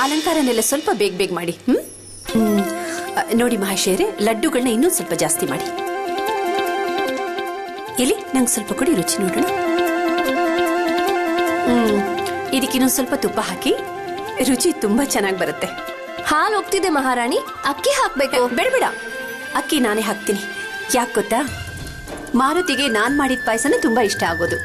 ಅಲಂಕಾರನೆಲ್ಲ ಸ್ವಲ್ಪ ಬೇಗ ಬೇಗ ಮಾಡಿ. ನೋಡಿ ಮಹಾಶಯರೇ, ಲಡ್ಡುಗಳನ್ನ ಇನ್ನೂ ಸ್ವಲ್ಪ ಜಾಸ್ತಿ ಮಾಡಿ. ಇಲ್ಲಿ ನಂಗೆ ಸ್ವಲ್ಪ ಕೊಡಿ, ರುಚಿ ನೋಡೋಣ. ಇದಕ್ಕೆ ಇನ್ನೊಂದು ಸ್ವಲ್ಪ ತುಪ್ಪ ಹಾಕಿ, ರುಚಿ ತುಂಬಾ ಚೆನ್ನಾಗಿ ಬರುತ್ತೆ. ಹಾಲು ಹೋಗ್ತಿದೆ ಮಹಾರಾಣಿ, ಅಕ್ಕಿ ಹಾಕ್ಬೇಕು. ಬೇಡ, ಅಕ್ಕಿ ನಾನೇ ಹಾಕ್ತೀನಿ. ಯಾಕೆ ಗೊತ್ತಾ, ಮಾರುತಿಗೆ ನಾನ್ ಮಾಡಿದ ಪಾಯಸನ ತುಂಬಾ ಇಷ್ಟ ಆಗೋದು.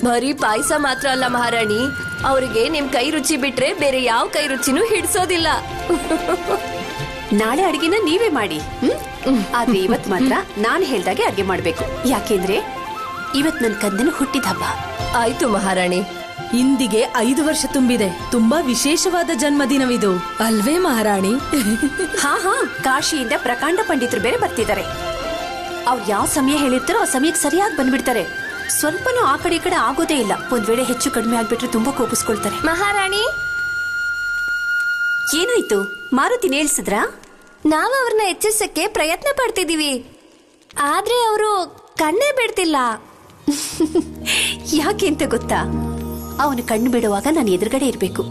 ಬರೀ ಪಾಯಸ ಮಾತ್ರ ಅಲ್ಲ ಮಹಾರಾಣಿ, ಅವರಿಗೆ ನಿಮ್ ಕೈ ರುಚಿ ಬಿಟ್ರೆ ಬೇರೆ ಯಾವ ಕೈ ರುಚಿನೂ ಹಿಡ್ಸೋದಿಲ್ಲ. ನಾಳೆ ಅಡಿಗೆನ ನೀವೇ ಮಾಡಿ. ಆದ್ರೆ ಇವತ್ ಮಾತ್ರ ನಾನು ಹೇಳ್ದಾಗೆ ಅಡ್ಗೆ ಮಾಡ್ಬೇಕು. ಯಾಕೆಂದ್ರೆ ಇವತ್ ನನ್ ಕಂದನ ಹುಟ್ಟಿದ ಹಬ್ಬ. ಆಯ್ತು ಮಹಾರಾಣಿ. ಇಂದಿಗೆ 5 ವರ್ಷ ತುಂಬಿದೆ. ತುಂಬಾ ವಿಶೇಷವಾದ ಜನ್ಮದಿನವಿದು ಅಲ್ವೇ ಮಹಾರಾಣಿ? ಹಾ, ಕಾಶಿಯಿಂದ ಪ್ರಕಾಂಡ ಪಂಡಿತರು ಬೇರೆ ಬರ್ತಿದ್ದಾರೆ. ಅವ್ರು ಯಾವ ಸಮಯ ಹೇಳಿರ್ತಾರೋ ಆ ಸಮಯಕ್ಕೆ ಸರಿಯಾಗಿ ಬಂದ್ಬಿಡ್ತಾರೆ. ಸ್ವಲ್ಪನೂ ಆ ಕಡೆ ಈ ಕಡೆ ಆಗೋದೇ ಇಲ್ಲ. ಒಂದ್ ವೇಳೆ ಹೆಚ್ಚು ಕಡಿಮೆ ಆಗ್ಬಿಟ್ರೆ ತುಂಬಾ ಕೋಪಿಸ್ಕೊಳ್ತಾರೆ. ಮಹಾರಾಣಿ, ಏನಾಯ್ತು? ಮಾರುತಿನ ಹೇಳ್ಸಿದ್ರಾ? ನಾವು ಅವ್ರನ್ನ ಎಚ್ಚರಿಸಕ್ಕೆ ಪ್ರಯತ್ನ ಪಡ್ತಿದೀವಿ, ಆದ್ರೆ ಅವರು ಕಣ್ಣೇ ಬಿಡ್ತಿಲ್ಲ. ಯಾಕೆ ಅಂತ ಗೊತ್ತಾ? ಅವನು ಕಣ್ಣು ಬಿಡುವಾಗ ನಾನು ಎದುರುಗಡೆ ಇರ್ಬೇಕು.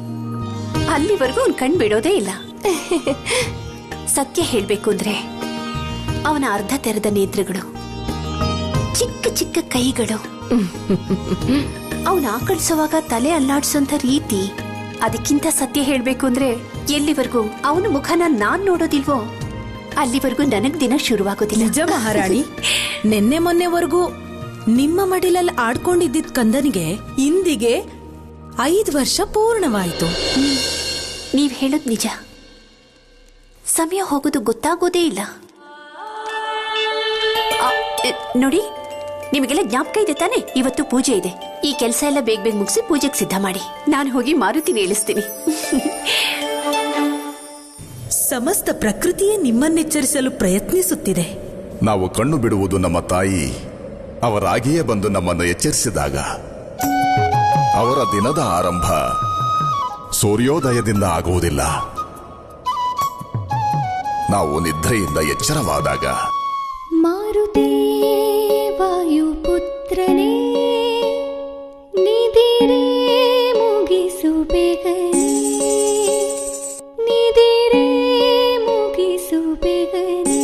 ಅಲ್ಲಿವರೆಗೂ ಅವನು ಕಣ್ಣು ಬಿಡೋದೇ ಇಲ್ಲ. ಸತ್ಯ ಹೇಳ್ಬೇಕು ಅಂದ್ರೆ ಅವನ ಅರ್ಧ ತೆರೆದ ನೇತ್ರಗಳು, ಚಿಕ್ಕ ಚಿಕ್ಕ ಕೈಗಳು, ಅವನ ಆಕಳಿಸುವಾಗ ತಲೆ ಅಲ್ಲಾಡ್ಸೋಂಥ ರೀತಿ. ಅದಕ್ಕಿಂತ ಸತ್ಯ ಹೇಳ್ಬೇಕು ಅಂದ್ರೆ ಎಲ್ಲಿವರೆಗೂ ಅವನ ಮುಖನ ನಾನ್ ನೋಡೋದಿಲ್ವೋ ಅಲ್ಲಿವರೆಗೂ ನನಗ್ ದಿನ ಶುರುವಾಗೋದಿಲ್ಲ. ನಿಜ ಮಹಾರಾಣಿ, ನಿನ್ನೆ ಮೊನ್ನೆವರೆಗೂ ನಿಮ್ಮ ಮಡಿಲಲ್ಲಿ ಆಡ್ಕೊಂಡಿದ್ದ ಕಂದನಿಗೆ ಇಂದಿಗೆ 5 ವರ್ಷ ಪೂರ್ಣವಾಯಿತು. ನೀವ್ ಹೇಳೋದ್ ನಿಜ. ಸಮಯ ಹೋಗೋದು ಗೊತ್ತಾಗೋದೇ ಇಲ್ಲ. ನೋಡಿ, ನಿಮಗೆಲ್ಲ ಜ್ಞಾಪಕ ಇದೆ ತಾನೆ? ಇವತ್ತು ಪೂಜೆ ಇದೆ. ಈ ಕೆಲಸ ಎಲ್ಲ ಬೇಗ ಬೇಗ ಮುಗಿಸಿ ಪೂಜೆಗೆ ಸಿದ್ಧ ಮಾಡಿ. ನಾನು ಹೋಗಿ ಮಾರುತಿನ ಹೇಳಿಸ್ತೀನಿ. ಸಮಸ್ತ ಪ್ರಕೃತಿಯೇ ನಿಮ್ಮನ್ನೆಚ್ಚರಿಸಲು ಪ್ರಯತ್ನಿಸುತ್ತಿದೆ. ನಾವು ಕಣ್ಣು ಬಿಡುವುದು ನಮ್ಮ ತಾಯಿ ಅವರಾಗಿಯೇ ಬಂದು ನಮ್ಮನ್ನು ಎಚ್ಚರಿಸಿದಾಗ. ಅವರ ದಿನದ ಆರಂಭ ಸೂರ್ಯೋದಯದಿಂದ ಆಗುವುದಿಲ್ಲ, ನಾವು ನಿದ್ರೆಯಿಂದ ಎಚ್ಚರವಾದಾಗ. ಮಾರುತಿ ವಾಯುಪುತ್ರನೇ, ನಿದಿರೆ ಮುಗಿಸು ಬೇಗನೆ, ನಿದಿರೆ ಮುಗಿಸು ಬೇಗನೆ.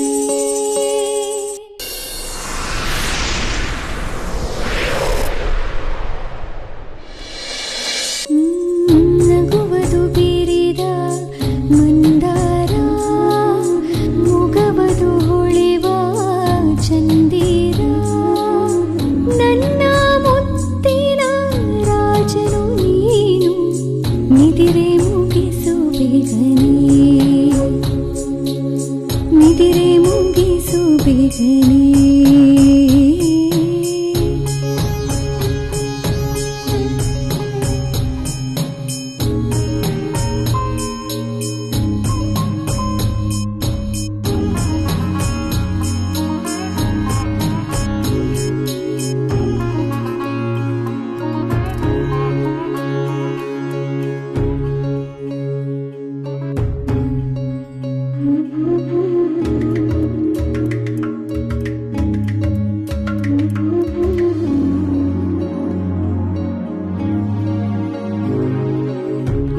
ನಗುವುದು ಬೀರಿದ ಮಂದಾರ, ಮುಗವುದು ಹೊಳೆವ ಚಂದಿರ, ನನ್ನ ಮುತ್ತಿನ ರಾಜನು ನೀನು, ನಿದಿರೆ ಮುಗಿಸು ಬೇಗನೆ, ನಿದಿರೆ ಮುಗಿಸು ಬೇಗನೆ.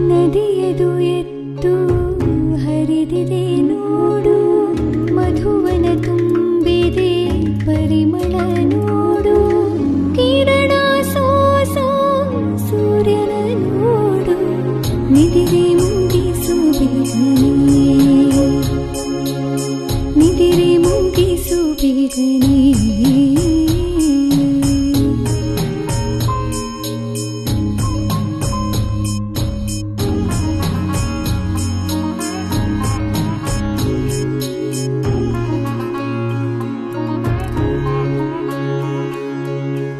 ನದಿಯದು ಎತ್ತು ಹರಿದಿದೆ ನೋಡು, ಮಧುವನ ತುಂಬಿದೆ ಪರಿಮಳ ನೋಡು, ಕಿರಣ ಸೋಸೋ ಸೂರ್ಯನ ನೋಡು, ನಿದಿರೆ ಮುಗಿಸು ಬೇಗನೆ, ನಿದಿರೆ ಮುಗಿಸು ಬೇಗನೆ.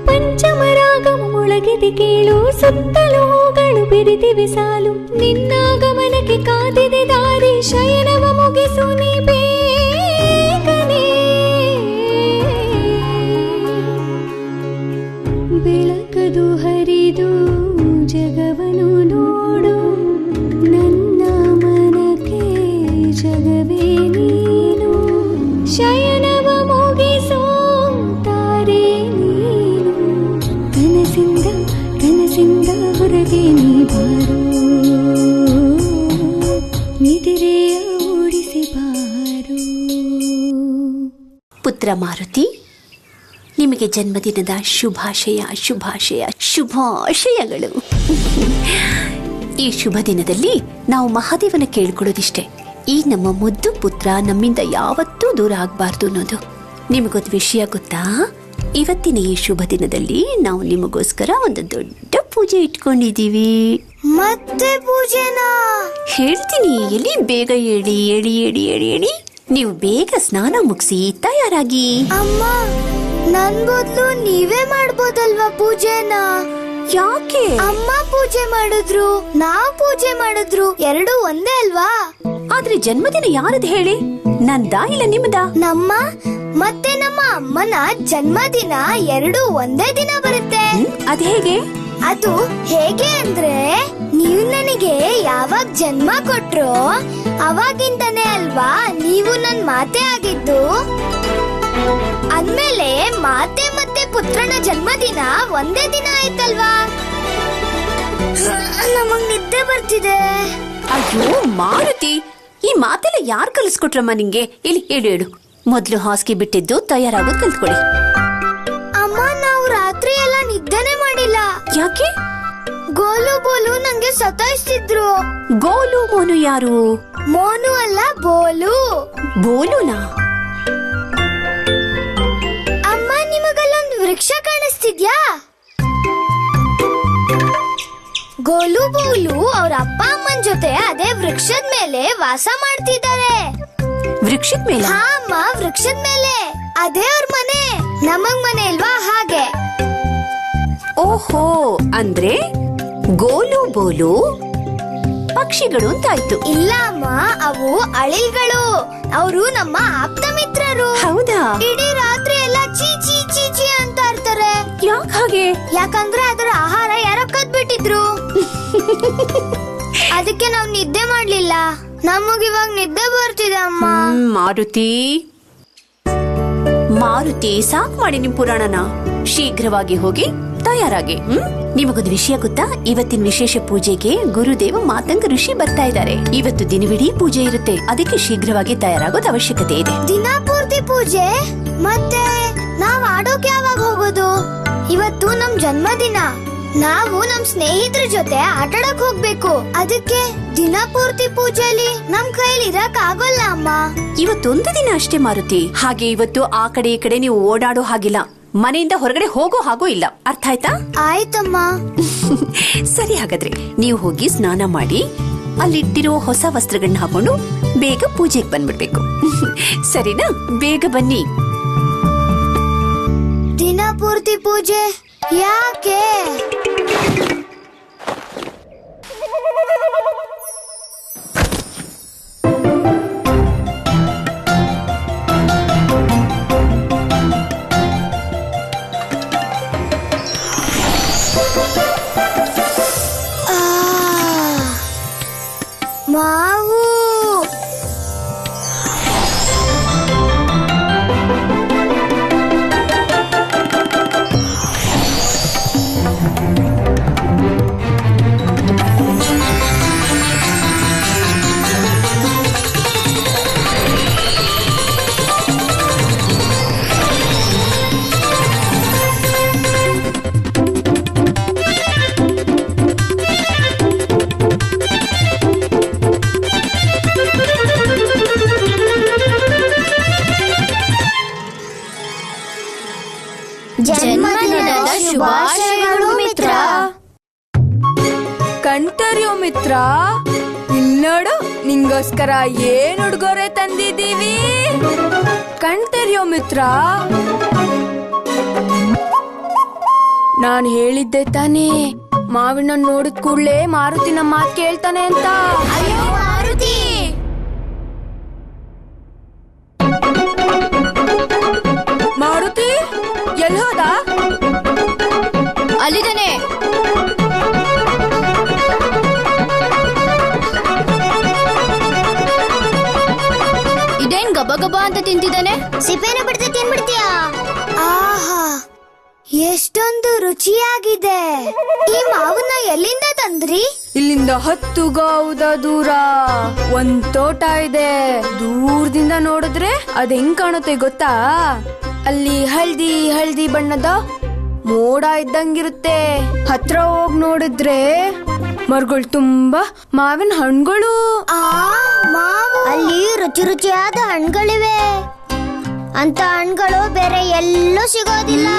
ಪಂಚಮರಾಗವು ಮೊಳಗಿದೆ ಕೇಳು, ಸುತ್ತಲೂ ಹೂಗಳು ಬಿರಿದಿವೆ ಸಾಲು, ನಿನ್ನ ಗಮನಕ್ಕೆ ಕಾದಿದೆ ದಾರಿ, ಶಯನವ ಮುಗಿಸು ನೀ ಬೇಗನೆ. ಬೆಳಕದು ಹರಿದು ಜಗವನು ನೋಡು, ನನ್ನ ಮನಕ್ಕೆ ಜಗವೇ ನೀನು, ಶಯನವ ಮುಗಿಸೋ ತಾರೆ ನೀನು, ಕನಸಿಂದ ಕನಸಿಂದ ಹೊರಗೆ ನೀ ಬಾರೋ. ನಿದಿರೆಯ ಓಡಿಸಿ ಬಾರು. ಪುತ್ರ ಮಾರುತಿ, ನಿಮಗೆ ಜನ್ಮದಿನದ ಶುಭಾಶಯಗಳು. ಈ ಶುಭ ದಿನದಲ್ಲಿ ನಾವು ಮಹಾದೇವನ ಕೇಳ್ಕೊಳ್ಳೋದಿಷ್ಟೇ, ಈ ನಮ್ಮ ಮುದ್ದು ಪುತ್ರ ನಮ್ಮಿಂದ ಯಾವತ್ತೂ ದೂರ ಆಗ್ಬಾರ್ದು ಅನ್ನೋದು. ನಿಮಗೊಂದು ವಿಷಯ ಗೊತ್ತಾ? ಇವತ್ತಿನ ಈ ಶುಭ ದಿನದಲ್ಲಿ ನಾವು ನಿಮಗೋಸ್ಕರ ಒಂದು ದೊಡ್ಡ ಪೂಜೆ ಇಟ್ಕೊಂಡಿದೀವಿ. ಮತ್ತೆ ಪೂಜೆನಾ? ಹೇಳ್ತೀನಿ, ಎಲ್ಲಿ ಬೇಗ ಹೇಳಿ. ನೀವು ಬೇಗ ಸ್ನಾನ ಮುಗಿಸಿ ತಯಾರಾಗಿ. ಅಮ್ಮ, ನನ್ ಬದಲು ನೀವೇ ಮಾಡ್ಬೋದಲ್ವಾ ಪೂಜೆನಾ? ಯಾಕೆ? ಅಮ್ಮ ಪೂಜೆ ಮಾಡಿದ್ರು, ನಾವ್ ಪೂಜೆ ಮಾಡಿದ್ರು, ಎರಡು ಒಂದೇ ಅಲ್ವಾ? ಆದ್ರೆ ಜನ್ಮದಿನ ಯಾರದು ಹೇಳಿ? ನಂದಾ ಇಲ್ಲ ನಿಮ್ಮದಾ? ನಮ್ಮ ಮತ್ತೆ ನಮ್ಮ ಅಮ್ಮನ ಜನ್ಮದಿನ ಎರಡು ಒಂದೇ ದಿನ ಬರುತ್ತೆ. ಅದ್ ಹೇಗೆ? ಅದು ಹೇಗೆ ಅಂದ್ರೆ, ನೀವು ನನಗೆ ಯಾವಾಗ ಜನ್ಮ ಕೊಟ್ರೋ ಅವಾಗಿಂದನೇ ಅಲ್ವಾ ನೀವು ನನ್ ಮಾತೆ ಆಗಿದ್ದು. ಅಂದ್ಮೇಲೆ ಮಾತೆ ಮತ್ತೆ ಪುತ್ರನ ಜನ್ಮದಿನ ಒಂದೇ ದಿನ ಆಯ್ತಲ್ವಾ? ನಮಗ್ ನಿದ್ದೆ ಬರ್ತಿದೆ. ಅಯ್ಯೋ ಮಾರುತಿ, ಈ ಮಾತೆಲ್ಲ ಯಾರು ಕಲಿಸ್ಕೊಟ್ರಮ್ಮ ನಿಂಗೆ? ಇಲ್ಲಿ ಹೇಳು. ಮೊದ್ಲು ಹಾಸಿಗೆ ಬಿಟ್ಟಿದ್ದು ತಯಾರಾಗೋದು ಕಲ್ತ್ಕೊಳ್ಳಿ. ಅಮ್ಮ, ನಾವು ರಾತ್ರಿ ಎಲ್ಲ ನಿದ್ದೆನೆ ಮಾಡಿಲ್ಲ. ಯಾಕೆ? ಗೋಲು ಬೋಲು ನಂಗೆ ಸತಾಯಿಸ್ತಿದ್ರು. ಗೋಲು ಮೋನು ಯಾರು? ಮೋನು ಅಲ್ಲ, ಬೋಲು. ಬೋಲುನಾ? ಅಮ್ಮ, ನಿಮಗಲ್ಲೊಂದು ವೃಕ್ಷ ಕಾಣಿಸ್ತಿದ್ಯಾ? ಗೋಲು ಬೋಲು ಅವ್ರ ಅಪ್ಪ ಅಮ್ಮನ ಜೊತೆ ಅದೇ ವೃಕ್ಷದ ಮೇಲೆ ವಾಸ ಮಾಡ್ತಿದ್ದಾರೆ. ವೃಕ್ಷದ ಮೇಲೆ? ಹಾ ಅಮ್ಮ, ವೃಕ್ಷದ ಮೇಲೆ. ಅದೇ ಅವ್ರ ಮನೆ. ನಮಗ್ ಮನೆ ಇಲ್ವಾ, ಹಾಗೆ. ಓಹೋ, ಅಂದ್ರೆ ಗೋಲು ಬೋಲು ಪಕ್ಷಿಗಳು ಅಂತಾಯ್ತು. ಇಲ್ಲ ಅಮ್ಮ, ಅವು ಅಳಿಲ್ಗಳು. ಅವರು ನಮ್ಮ ಆಪ್ತ ಮಿತ್ರರು. ಹೌದಾ? ಇಡೀ ರಾತ್ರಿ ಎಲ್ಲ ಚೀ ಚೀ ಚೀ ಚೀ ಅಂತ ಇರ್ತಾರೆ. ಯಾಕೆ ಹಾಗೆ? ಯಾಕಂದ್ರೆ ಅದರ ಆಹಾರ ಯಾರೋ ಕದ್ಬಿಟ್ಟಿದ್ರು. ಅದಕ್ಕೆ ನಾವ್ ನಿದ್ದೆ ಮಾಡ್ಲಿಲ್ಲ. ನಮಗಿವಾಗ ನಿದ್ದೆ ಬರ್ತಿದೆ ಅಮ್ಮ. ಮಾರುತಿ, ಸಾಕ್ ಮಾಡಿ ನಿಮ್ ಪುರಾಣನ. ಶೀಘ್ರವಾಗಿ ಹೋಗಿ ತಯಾರಾಗಿ. ನಿಮಗೊಂದು ವಿಷಯ ಗೊತ್ತಾ? ಇವತ್ತಿನ ವಿಶೇಷ ಪೂಜೆಗೆ ಗುರುದೇವ ಮಾತಂಗ ಋಷಿ ಬರ್ತಾ ಇದ್ದಾರೆ. ಇವತ್ತು ದಿನವಿಡೀ ಪೂಜೆ ಇರುತ್ತೆ, ಅದಕ್ಕೆ ಶೀಘ್ರವಾಗಿ ತಯಾರಾಗೋದು ಅವಶ್ಯಕತೆ ಇದೆ. ದಿನ ಪೂರ್ತಿ ಪೂಜೆ? ಮತ್ತೆ ನಾವ್ ಆಡೋಕೆ ಯಾವಾಗ ಹೋಗೋದು? ಇವತ್ತು ನಮ್ ಜನ್ಮದಿನ. ನಾವು ನಮ್ ಸ್ನೇಹಿತರ ಜೊತೆ ಆಟಾಡಕ್ ಹೋಗ್ಬೇಕು. ಅದಕ್ಕೆ ದಿನ ಪೂರ್ತಿ ಪೂಜೆಯಲ್ಲಿ ನಮ್ ಕೈಲಿ ಇರಕ್ ಆಗೋಲ್ಲ ಅಮ್ಮ. ಇವತ್ತೊಂದು ದಿನ ಅಷ್ಟೇ ಮಾರುತಿ. ಹಾಗೆ ಇವತ್ತು ಆ ಕಡೆ ಈ ಕಡೆ ನೀವು ಓಡಾಡೋ ಹಾಗಿಲ್ಲ, ಮನೆಯಿಂದ ಹೊರಗಡೆ ಹೋಗೋ ಹಾಗೂ ಇಲ್ಲ. ಅರ್ಥ ಆಯ್ತಾ? ಆಯ್ತಮ್ಮ. ಸರಿ, ಹಾಗಾದ್ರೆ ನೀವು ಹೋಗಿ ಸ್ನಾನ ಮಾಡಿ ಅಲ್ಲಿಟ್ಟಿರೋ ಹೊಸ ವಸ್ತ್ರಗಳನ್ನ ಹಾಕೊಂಡು ಬೇಗ ಪೂಜೆಗೆ ಬಂದ್ಬಿಡ್ಬೇಕು. ಸರಿನಾ? ಬೇಗ ಬನ್ನಿ. ದಿನ ಪೂರ್ತಿ ಪೂಜೆ ಯಾಕೆ? ಮಾವು. ಜನ್ಮದಿನದ ಶುಭಾಶಯಗಳು ಮಿತ್ರ. ಕಣ್ತರಿಯೋ ಮಿತ್ರ, ಇಲ್ನೋಡು, ನಿಂಗೋಸ್ಕರ ಏನ್ ಉಡುಗೊರೆ ತಂದಿದ್ದೀವಿ. ಕಣ್ತರಿಯೋ ಮಿತ್ರ. ನಾನ್ ಹೇಳಿದ್ದೆ ತಾನೇ, ಮಾವಿನ ನೋಡಿದ ಕೂಡ್ಲೆ ಮಾರುತಿ ನಮ್ಮ ಮಾತು ಕೇಳ್ತಾನೆ ಅಂತ. ಅಯ್ಯೋ ಮಾರುತಿ, ಮಾರುತಿ ಎಲ್ಲಿ ಹೋದ? ಅಲ್ಲಿದ್ದಾನೆ. ಇದೇನ್ ಗಬ ಗಬ ಅಂತ ತಿಂತಿದ್ದಾನೆ? ಸಿಪ್ಪೆನ ಬಿಡ್ತಾ ತಿನ್ಬಿಡ್ತೀಯಾ? ಆಹಾ, ಎಷ್ಟೊಂದು ರುಚಿಯಾಗಿದೆ. ಈ ಮಾವನ್ನ ಎಲ್ಲಿಂದ ತಂದ್ರಿ? ಇಲ್ಲಿಂದ 10 ಗಾವುದ ದೂರ ಒಂದ್ ತೋಟ ಇದೆ. ದೂರದಿಂದ ನೋಡಿದ್ರೆ ಅದ್ ಹೆಂಗ್ ಕಾಣುತ್ತೆ ಗೊತ್ತಾ? ಅಲ್ಲಿ ಹಳ್ದಿ ಹಳ್ದಿ ಬಣ್ಣದ ಮೋಡ ಇದ್ದಂಗಿರುತ್ತೆ. ಹತ್ರ ಹೋಗ್ ನೋಡಿದ್ರೆ ಮರಗಳು ತುಂಬಾ ಮಾವಿನ ಹಣ್ಣುಗಳು. ಮಾವು ಅಲ್ಲಿ ರುಚಿ ರುಚಿಯಾದ ಹಣ್ಣುಗಳಿವೆ. ಅಂತ ಹಣ್ಣುಗಳು ಬೇರೆ ಎಲ್ಲೂ ಸಿಗೋದಿಲ್ಲ.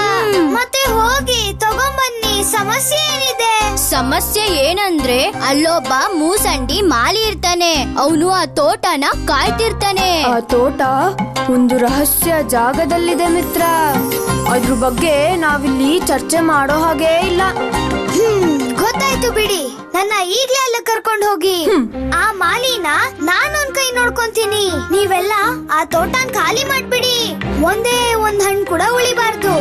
ಮತ್ತೆ ಹೋಗಿ ತಗೊಂಬನ್ನಿ. ಸಮಸ್ಯೆ ಏನಿದೆ? ಸಮಸ್ಯೆ ಏನಂದ್ರೆ ಅಲ್ಲೊಬ್ಬ ಮೂಸಂಡಿ ಮಾಲಿ ಇರ್ತಾನೆ. ಅವನು ಆ ತೋಟನ ಕಾಯ್ತಿರ್ತಾನೆ. ಆ ತೋಟ ಒಂದು ರಹಸ್ಯ ಜಾಗದಲ್ಲಿದೆ ಮಿತ್ರ. ಅದ್ರ ಬಗ್ಗೆ ನಾವಿಲ್ಲಿ ಚರ್ಚೆ ಮಾಡೋ ಹಾಗೆ ಇಲ್ಲ. ಗೊತ್ತಾಯ್ತು ಬಿಡಿ. ನನ್ನ ಈಗ್ಲೇ ಅಲ್ಲ ಕರ್ಕೊಂಡು ಹೋಗಿ. ಆ ಮಾಲಿನ ನಾನೊಂದ್ ಕೈ ನೋಡ್ಕೊಂತೀನಿ. ನೀವೆಲ್ಲ ಆ ತೋಟನ್ ಖಾಲಿ ಮಾಡ್ಬಿಡಿ. ಒಂದೇ ಒಂದ್ ಹಣ್ಣು ಕೂಡ ಉಳಿಬಾರ್ದು.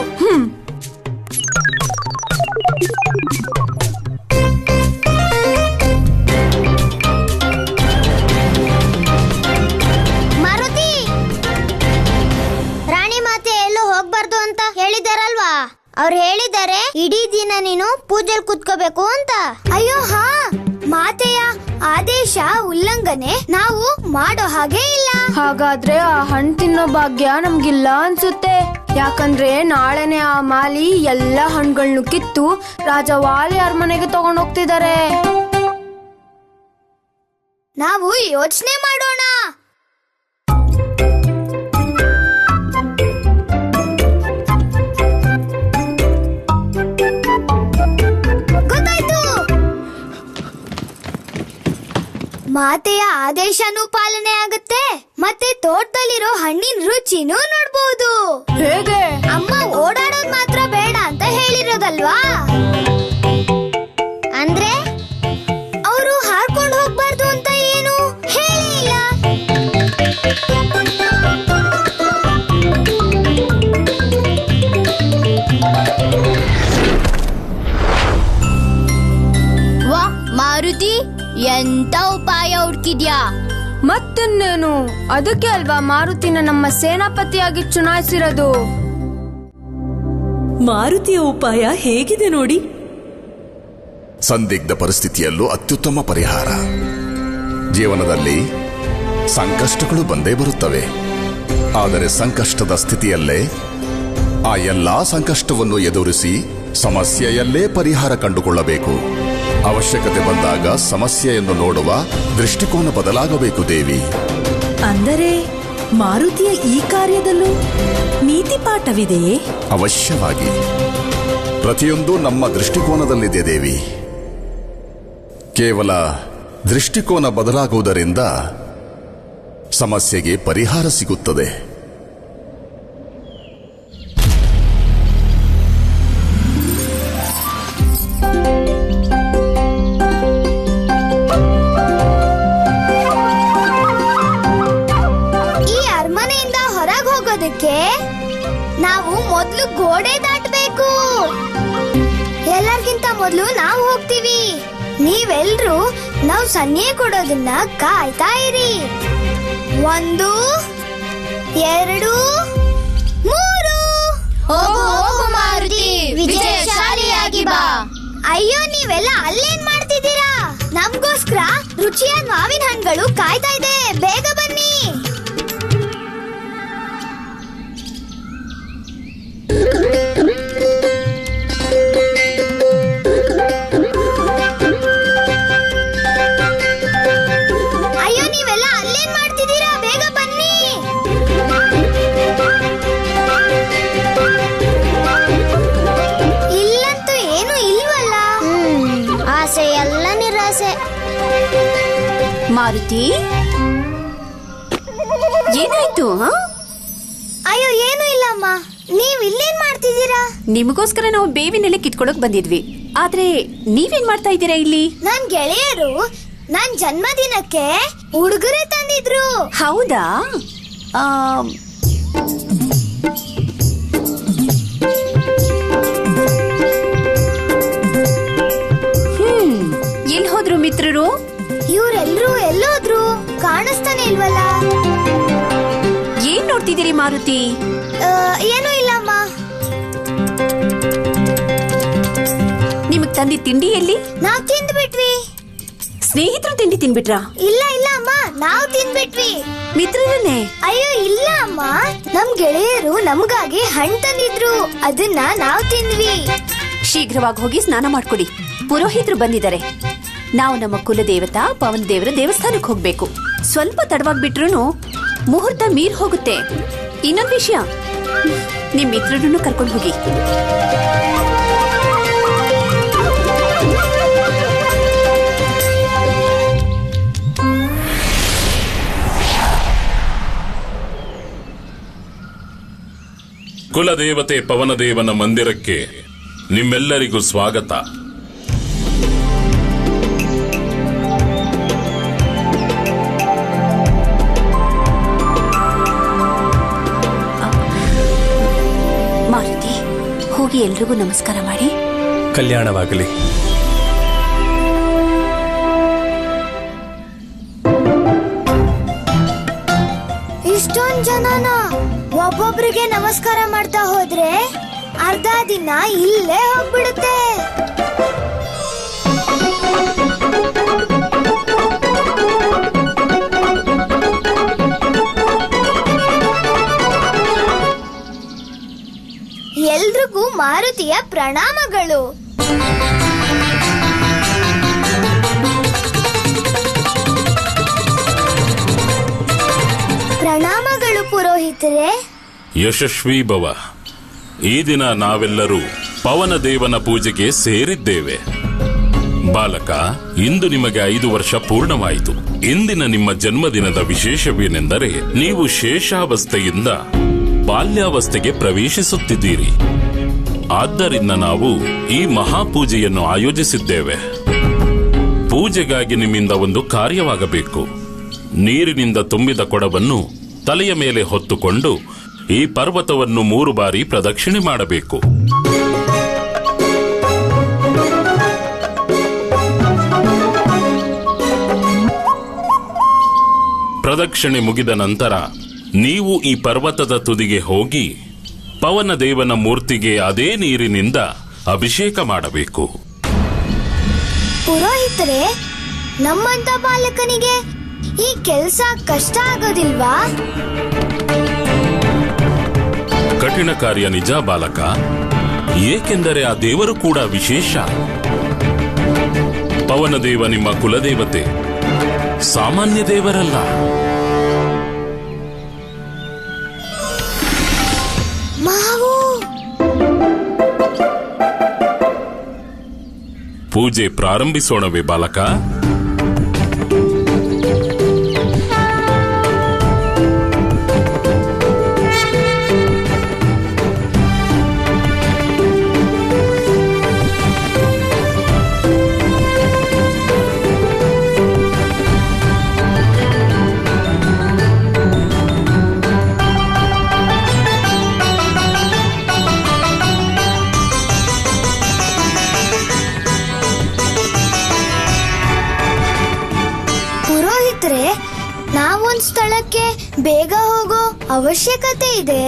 ಮಾರುತಿ, ರಾಣಿ ಮಾತೆ ಎಲ್ಲೂ ಹೋಗ್ಬಾರ್ದು ಅಂತ ಹೇಳಿದಾರಲ್ವಾ? ಅವ್ರು ಹೇಳಿದ್ದಾರೆ ಇಡೀ ದಿನ ನೀನು ಪೂಜೆಲ್ ಕುತ್ಕೋಬೇಕು ಅಂತ. ಅಯ್ಯೋ ಹಾ, ಮಾತೆಯ ಆದೇಶ ಉಲ್ಲಂಘನೆ ನಾವು ಮಾಡೋ ಹಾಗೆ ಇಲ್ಲ. ಹಾಗಾದ್ರೆ ಆ ಹಣ್ಣು ತಿನ್ನೋ ಭಾಗ್ಯ ನಮ್ಗಿಲ್ಲ ಅನ್ಸುತ್ತೆ. ಯಾಕಂದ್ರೆ ನಾಳೆನೆ ಆ ಮಾಲಿ ಎಲ್ಲಾ ಹಣ್ಣುಗಳನ್ನು ಕಿತ್ತು ರಾಜ ವಾಲಿ ಅರಮನೆಗೆ ತಗೊಂಡ್ ಹೋಗ್ತಿದ್ದಾರೆ. ನಾವು ಯೋಚನೆ ಮಾಡೋಣ. ಮಾತೆಯ ಆದೇಶನೂ ಪಾಲನೆ ಆಗುತ್ತೆ. ಮತ್ತೆ ತೋಟದಲ್ಲಿರೋ ಹಣ್ಣಿನ ರುಚಿನೂ ನೋಡ್ಬಹುದು. ಹೇಗೆ? ಅಮ್ಮ ಓಡಾಡೋದ್ ಮಾತ್ರ ಬೇಡ ಅಂತ ಹೇಳಿರೋದಲ್ವಾ? ಅಂದ್ರೆ ಅವರು ಹಾರ್ಕೊಂಡು ಹೋಗ್ಬಾರ್ದು ಅಂತ ಏನು ಹೇಳಿಲ್ಲ. ವಾ ಮಾರುತಿ, ಎಂತ ಉಪಾಯ ಹುಡ್ಕಿದ್ಯಾ? ಮತ್ತಿನ್ನೇನು, ಅದಕ್ಕೆ ಅಲ್ವಾ ಮಾರುತಿನ ನಮ್ಮ ಸೇನಾಪತಿಯಾಗಿ ಚುನಾಯಿಸಿರೋದು. ಮಾರುತಿಯ ಉಪಾಯ ಹೇಗಿದೆ ನೋಡಿ. ಸಂದಿಗ್ಧ ಪರಿಸ್ಥಿತಿಯಲ್ಲೂ ಅತ್ಯುತ್ತಮ ಪರಿಹಾರ. ಜೀವನದಲ್ಲಿ ಸಂಕಷ್ಟಗಳು ಬಂದೇ ಬರುತ್ತವೆ. ಆದರೆ ಸಂಕಷ್ಟದ ಸ್ಥಿತಿಯಲ್ಲೇ ಆ ಎಲ್ಲಾ ಸಂಕಷ್ಟವನ್ನು ಎದುರಿಸಿ ಸಮಸ್ಯೆಯಲ್ಲೇ ಪರಿಹಾರ ಕಂಡುಕೊಳ್ಳಬೇಕು. ಅವಶ್ಯಕತೆ ಬಂದಾಗ ಸಮಸ್ಯೆಯನ್ನು ನೋಡುವ ದೃಷ್ಟಿಕೋನ ಬದಲಾಗಬೇಕು ದೇವಿ. ಅಂದರೆ ಮಾರುತಿಯ ಈ ಕಾರ್ಯದಲ್ಲೂ ನೀತಿ ಪಾಠವಿದೆಯೇ? ಅವಶ್ಯವಾಗಿ. ಪ್ರತಿಯೊಂದು ನಮ್ಮ ದೃಷ್ಟಿಕೋನದಲ್ಲಿದೆ ದೇವಿ. ಕೇವಲ ದೃಷ್ಟಿಕೋನ ಬದಲಾಗುವುದರಿಂದ ಸಮಸ್ಯೆಗೆ ಪರಿಹಾರ ಸಿಗುತ್ತದೆ. ನಾವು ಮೊದಲು ಗೋಡೆ ದಾಟಬೇಕು. ಎಲ್ಲರಿಗಿಂತ ಮೊದಲು ನಾವು ಹೋಗ್ತೀವಿ. ನೀವೆಲ್ರೂ ನಾವು ಸನ್ನೆ ಕೊಡೋದನ್ನ ಕಾಯ್ತಾ ಇರಿ. 1 2 3. ಹೋಗು ಮಾರುತಿ, ವಿಜಯಶಾಲಿಯಾಗಿ ಬಾ. ಅಯ್ಯೋ, ನೀವೆಲ್ಲ ಅಲ್ಲೇನ್ ಮಾಡ್ತಿದ್ದೀರಾ? ನಮ್ಗೋಸ್ಕರ ರುಚಿಯಾದ ಮಾವಿನ ಹಣ್ಣುಗಳು ಕಾಯ್ತಾ ಇದೆ. ಬೇಗ ಬನ್ನಿ. ಅಯ್ಯೋ, ನೀವೆಲ್ಲ ಅಲ್ಲೇನ್ ಮಾಡ್ತಿದ್ದೀರಾ? ಬೇಗ ಬನ್ನಿ. ಇಲ್ಲಂತೂ ಏನು ಇಲ್ವಲ್ಲ. ಆಸೆ ಎಲ್ಲ ನಿರಾಸೆ. ಮಾರುತಿ, ಏನಾಯ್ತು? ಅಯ್ಯೋ, ಏನು ಇಲ್ಲಮ್ಮ. ನೀವ್ ಇಲ್ಲೇನ್ ಮಾಡ್ತಿದ್ದೀರಾ? ನಿಮಗೋಸ್ಕರ ನಾವು ಬೇವಿನೆಲೆ ಕಿತ್ಕೊಳಕ್ ಬಂದಿದ್ವಿ. ಆದ್ರೆ ನೀವೇನ್ ಮಾಡ್ತಾ ಇದ್ದೀರಾ ಇಲ್ಲಿ? ನನ್ ಗೆಳೆಯರು ನನ್ ಜನ್ಮದಿನಕ್ಕೆ ಉಡುಗೊರೆ ತಂದಿದ್ರು. ಹೌದಾ? ಎಲ್ಲಿ ಹೋದ್ರು ಮಿತ್ರರು? ಇವ್ರೆಲ್ರೂ ಎಲ್ಲೋದ್ರು? ಕಾಣಿಸ್ತಾನೆ ಇಲ್ವಲ್ಲ. ಏನ್ ನೋಡ್ತಿದ್ದೀರಿ ಮಾರುತಿ? ಏನೂ ಇಲ್ಲಮ್ಮ. ತಂದಿ ತಿಂಡಿ ಎಲ್ಲಿ? ನಾವ್ ತಿಂದ್ಬಿಟ್ವಿ. ಸ್ನೇಹಿತರು ತಿಂಡಿ ತಿನ್ಬಿಟ್ರಾ? ಇಲ್ಲ ಇಲ್ಲ ಅಮ್ಮ, ನಾವ್ ತಿಂದ್ಬಿಟ್ವಿ. ಮಿತ್ರರನ್ನೇ? ಅಯ್ಯೋ ಇಲ್ಲ ಅಮ್ಮ, ನಮ್ ಗೆಳೆಯರು ನಮ್ಗಾಗಿ ಹಣ್ಣು ತಂದಿದ್ರು, ಅದನ್ನ ನಾವ್ ತಿಂದ್ವಿ. ಶೀಘ್ರವಾಗಿ ಹೋಗಿ ಸ್ನಾನ ಮಾಡ್ಕೊಡಿ. ಪುರೋಹಿತರು ಬಂದಿದ್ದಾರೆ. ನಾವು ನಮ್ಮ ಕುಲದೇವತಾ ಪವನ ದೇವರ ದೇವಸ್ಥಾನಕ್ಕೆ ಹೋಗ್ಬೇಕು. ಸ್ವಲ್ಪ ತಡವಾಗ್ಬಿಟ್ರು ಮುಹೂರ್ತ ಮೀರ್ ಹೋಗುತ್ತೆ. ಇನ್ನೊಂದು ವಿಷಯ, ನಿಮ್ ಮಿತ್ರರನ್ನು ಕರ್ಕೊಂಡು ಹೋಗಿ. ಕುಲದೇವತೆ ಪವನದೇವನ ಮಂದಿರಕ್ಕೆ ನಿಮ್ಮೆಲ್ಲರಿಗೂ ಸ್ವಾಗತ. ಮಾರುತಿ, ಹೋಗಿ ಎಲ್ರಿಗೂ ನಮಸ್ಕಾರ ಮಾಡಿ. ಕಲ್ಯಾಣವಾಗಲಿ. ಇಷ್ಟೊಂದ್ ಜನನ ಒಬ್ಬೊಬ್ರಿಗೆ ನಮಸ್ಕಾರ ಮಾಡ್ತಾ ಹೋದ್ರೆ ಅರ್ಧ ದಿನ ಇಲ್ಲೇ ಹೋಗ್ಬಿಡುತ್ತೆ. ಎಲ್ರಿಗೂ ಮಾರುತಿಯ ಪ್ರಣಾಮಗಳು. ಪ್ರಣಾಮಗಳು ಪುರೋಹಿತರೇ. ಯಶಸ್ವಿ ಭವ. ಈ ದಿನ ನಾವೆಲ್ಲರೂ ಪವನದೇವನ ಪೂಜೆಗೆ ಸೇರಿದ್ದೇವೆ. ಬಾಲಕ, ಇಂದು ನಿಮಗೆ 5 ವರ್ಷ ಪೂರ್ಣವಾಯಿತು. ಇಂದಿನ ನಿಮ್ಮ ಜನ್ಮದಿನದ ವಿಶೇಷವೇನೆಂದರೆ ನೀವು ಶೇಷಾವಸ್ಥೆಯಿಂದ ಬಾಲ್ಯಾವಸ್ಥೆಗೆ ಪ್ರವೇಶಿಸುತ್ತಿದ್ದೀರಿ. ಆದ್ದರಿಂದ ನಾವು ಈ ಮಹಾಪೂಜೆಯನ್ನು ಆಯೋಜಿಸಿದ್ದೇವೆ. ಪೂಜೆಗಾಗಿ ನಿಮ್ಮಿಂದ ಒಂದು ಕಾರ್ಯವಾಗಬೇಕು. ನೀರಿನಿಂದ ತುಂಬಿದ ಕೊಡವನ್ನು ತಲೆಯ ಮೇಲೆ ಹೊತ್ತುಕೊಂಡು ಈ ಪರ್ವತವನ್ನು 3 ಬಾರಿ ಪ್ರದಕ್ಷಿಣೆ ಮಾಡಬೇಕು. ಪ್ರದಕ್ಷಿಣೆ ಮುಗಿದ ನಂತರ ನೀವು ಈ ಪರ್ವತದ ತುದಿಗೆ ಹೋಗಿ ಪವನದೇವನ ಮೂರ್ತಿಗೆ ಅದೇ ನೀರಿನಿಂದ ಅಭಿಷೇಕ ಮಾಡಬೇಕು. ಪುರೋಹಿತರೇ, ನಮ್ಮಂತ ಬಾಲಕನಿಗೆ ಈ ಕೆಲಸ ಕಷ್ಟ ಆಗೋದಿಲ್ವಾ? ಕಠಿಣ ಕಾರ್ಯ ನಿಜ ಬಾಲಕ, ಏಕೆಂದರೆ ಆ ದೇವರು ಕೂಡ ವಿಶೇಷ. ಪವನದೇವ ನಿಮ್ಮ ಕುಲದೇವತೆ, ಸಾಮಾನ್ಯ ದೇವರಲ್ಲ. ಮಾವು, ಪೂಜೆ ಪ್ರಾರಂಭಿಸೋಣವೇ ಬಾಲಕ? ನಾವೊಂದ್ ಸ್ಥಳಕ್ಕೆ ಬೇಗ ಹೋಗೋ ಅವಶ್ಯಕತೆ ಇದೆ.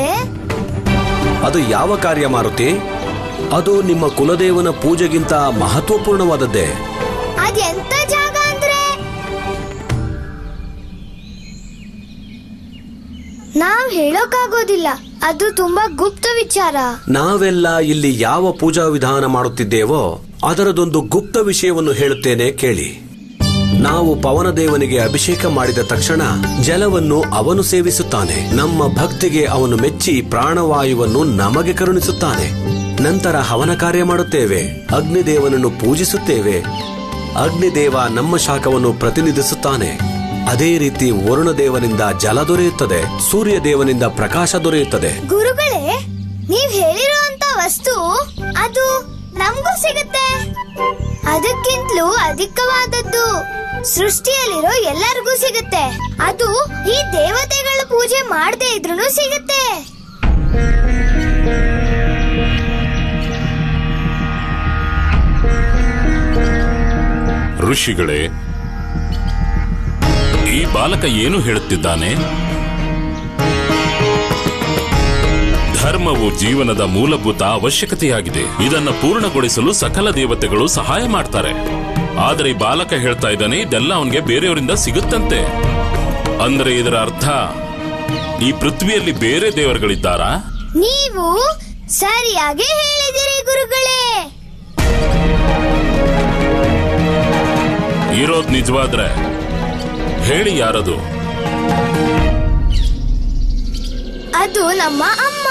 ಅದು ಯಾವ ಕಾರ್ಯ ಮಾರುತಿ? ಅದು ನಿಮ್ಮ ಕುಲದೇವನ ಪೂಜೆಗಿಂತ ಮಹತ್ವಪೂರ್ಣವಾದದ್ದೇ. ಅದೆಂತ ಜಾಗ ಅಂದ್ರೆ ನಾವ್ ಹೇಳೋಕಾಗೋದಿಲ್ಲ. ಅದು ತುಂಬಾ ಗುಪ್ತ ವಿಚಾರ. ನಾವೆಲ್ಲ ಇಲ್ಲಿ ಯಾವ ಪೂಜಾ ವಿಧಾನ ಮಾಡುತ್ತಿದ್ದೇವೋ ಅದರದೊಂದು ಗುಪ್ತ ವಿಷಯವನ್ನು ಹೇಳುತ್ತೇನೆ ಕೇಳಿ. ನಾವು ಪವನದೇವನಿಗೆ ಅಭಿಷೇಕ ಮಾಡಿದ ತಕ್ಷಣ ಜಲವನ್ನು ಅವನು ಸೇವಿಸುತ್ತಾನೆ. ನಮ್ಮ ಭಕ್ತಿಗೆ ಅವನು ಮೆಚ್ಚಿ ಪ್ರಾಣವಾಯುವನ್ನು ನಮಗೆ ಕರುಣಿಸುತ್ತಾನೆ. ನಂತರ ಹವನ ಕಾರ್ಯ ಮಾಡುತ್ತೇವೆ, ಅಗ್ನಿದೇವನನ್ನು ಪೂಜಿಸುತ್ತೇವೆ. ಅಗ್ನಿದೇವ ನಮ್ಮ ಶಾಖವನ್ನು ಪ್ರತಿನಿಧಿಸುತ್ತಾನೆ. ಅದೇ ರೀತಿ ವರುಣದೇವನಿಂದ ಜಲ ದೊರೆಯುತ್ತದೆ, ಸೂರ್ಯ ದೇವನಿಂದ ಪ್ರಕಾಶ ದೊರೆಯುತ್ತದೆ. ಗುರುಗಳೇ, ನೀವ್ ಹೇಳಿರುವಂತ ವಸ್ತು ಅದು ನಮಗೂ ಸಿಗುತ್ತೆ. ಅದಕ್ಕಿಂತಲೂ ಅಧಿಕವಾದದ್ದು ಸೃಷ್ಟಿಯಲ್ಲಿರೋ ಎಲ್ಲರಿಗೂ ಸಿಗುತ್ತೆ. ಅದು ಈ ದೇವತೆಗಳ ಪೂಜೆ ಮಾಡದೇ ಇದ್ರೂ ಸಿಗುತ್ತೆ. ಋಷಿಗಳೇ, ಈ ಬಾಲಕ ಏನು ಹೇಳುತ್ತಿದ್ದಾನೆ? ಧರ್ಮವು ಜೀವನದ ಮೂಲಭೂತ ಅವಶ್ಯಕತೆಯಾಗಿದೆ. ಇದನ್ನು ಪೂರ್ಣಗೊಳಿಸಲು ಸಕಲ ದೇವತೆಗಳು ಸಹಾಯ ಮಾಡ್ತಾರೆ. ಆದರೆ ಈ ಬಾಲಕ ಹೇಳ್ತಾ ಇದ್ದಾನೆ ಇದೆಲ್ಲ ಅವನಿಗೆ ಬೇರೆಯವರಿಂದ ಸಿಗುತ್ತಂತೆ. ಅಂದ್ರೆ ಇದರ ಅರ್ಥ ಈ ಪೃಥ್ವಿಯಲ್ಲಿ ಬೇರೆ ದೇವರುಗಳಿದ್ದಾರಾ? ನೀವು ಸರಿಯಾಗಿ ಹೇಳಿದಿರಿ ಗುರುಗಳೇ. ಇರೋದ್ ನಿಜವಾದ್ರೆ ಹೇಳಿ ಯಾರದು? ಅದು ನಮ್ಮ ಅಮ್ಮ.